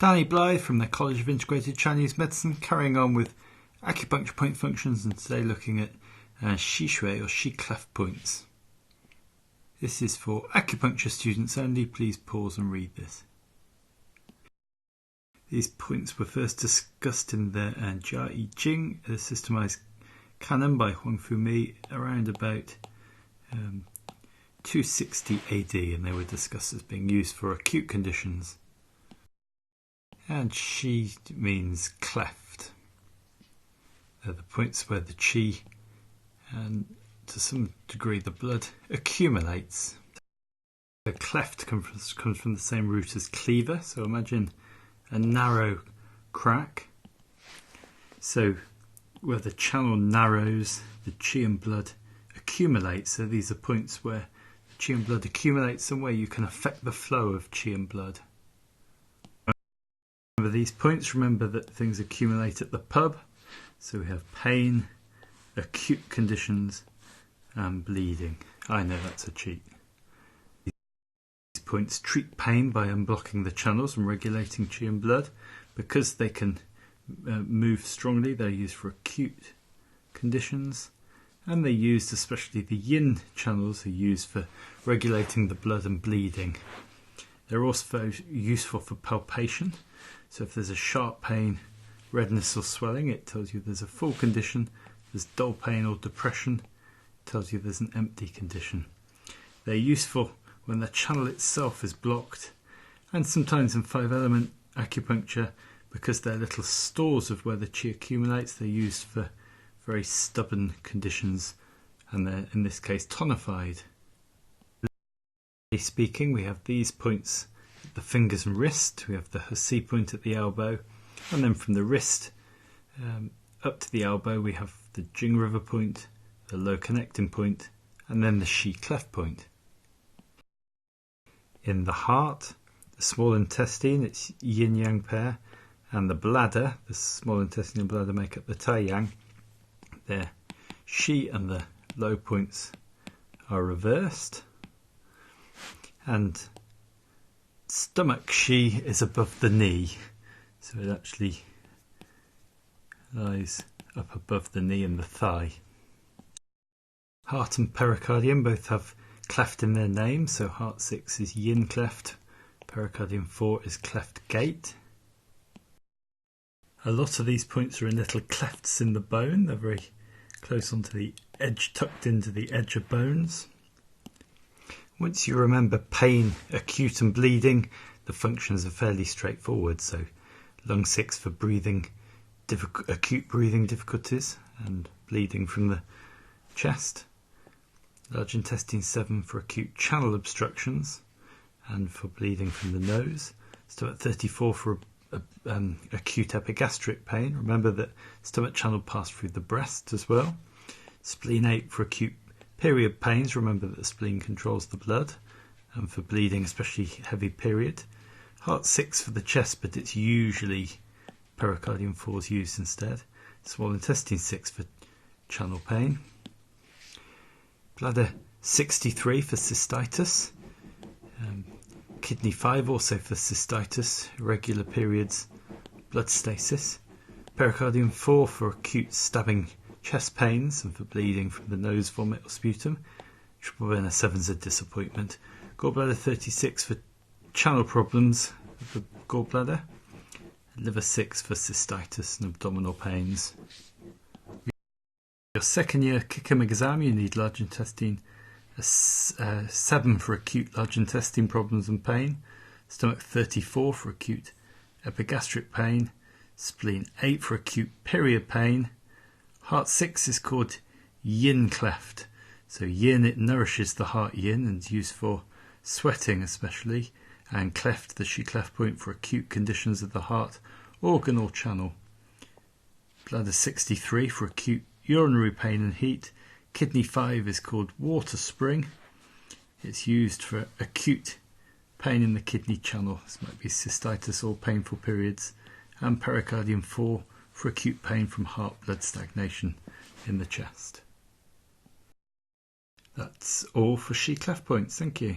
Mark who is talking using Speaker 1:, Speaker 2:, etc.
Speaker 1: Danny Blyth from the College of Integrated Chinese Medicine, carrying on with acupuncture point functions, and today looking at Xi-Shui or Xi-Cleft points. This is for acupuncture students only. Please pause and read this. These points were first discussed in the Jia Jing, a systemized canon by Huang Fumi around about 260 AD, and they were discussed as being used for acute conditions. And Xi means cleft. They're the points where the Qi and to some degree the blood accumulates. The cleft comes from the same root as cleaver, so imagine a narrow crack. So where the channel narrows, the Qi and blood accumulate. So these are points where the Qi and blood accumulates and where you can affect the flow of Qi and blood. Remember these points, remember that things accumulate at the pub. So we have pain, acute conditions and bleeding. I know that's a cheat. These points treat pain by unblocking the channels and regulating Qi and blood. Because they can move strongly, they're used for acute conditions, and they're used, especially the yin channels are used for regulating the blood and bleeding. They're also useful for palpation. So if there's a sharp pain, redness or swelling, it tells you there's a full condition. If there's dull pain or depression, it tells you there's an empty condition. They're useful when the channel itself is blocked, and sometimes in 5-element acupuncture, because they're little stores of where the Qi accumulates, they're used for very stubborn conditions, and they're in this case tonified. Speaking, we have these points at the fingers and wrist. We have the Xi point at the elbow, and then from the wrist up to the elbow we have the Jing River point, the low connecting point, and then the Xi-Cleft point. In the heart, the small intestine, it's yin-yang pair, and the bladder, the small intestine and bladder make up the Tai-Yang. Their Xi and the low points are reversed. And stomach Xi is above the knee, so it actually lies up above the knee and the thigh. Heart and pericardium both have cleft in their name, so heart 6 is yin cleft, pericardium 4 is cleft gate. A lot of these points are in little clefts in the bone. They're very close onto the edge, tucked into the edge of bones. Once you remember pain, acute and bleeding, the functions are fairly straightforward. So lung 6 for breathing, acute breathing difficulties and bleeding from the chest. Large intestine 7 for acute channel obstructions and for bleeding from the nose. Stomach 34 for acute epigastric pain. Remember that stomach channel passed through the breast as well. Spleen 8 for acute period pains. Remember that the spleen controls the blood, and for bleeding, especially heavy period. Heart 6 for the chest, but it's usually pericardium 4 is used instead. Small intestine 6 for channel pain. Bladder 63 for cystitis. Kidney 5 also for cystitis, irregular periods, blood stasis. Pericardium 4 for acute stabbing chest pains and for bleeding from the nose, vomit or sputum. Triple vena 7 is a disappointment. Gallbladder 36 for channel problems of the gallbladder. Liver 6 for cystitis and abdominal pains. Your second year CICM exam, you need large intestine 7 for acute large intestine problems and pain, stomach 34 for acute epigastric pain, spleen 8 for acute period pain. Heart 6 is called yin cleft. So yin, it nourishes the heart yin and is used for sweating especially, and cleft, the Xi-Cleft point, for acute conditions of the heart, organ or channel. Bladder 63 for acute urinary pain and heat. Kidney 5 is called water spring. It's used for acute pain in the kidney channel. This might be cystitis or painful periods. And pericardium 4 for acute pain from heart blood stagnation in the chest. That's all for Xi-Cleft points. Thank you.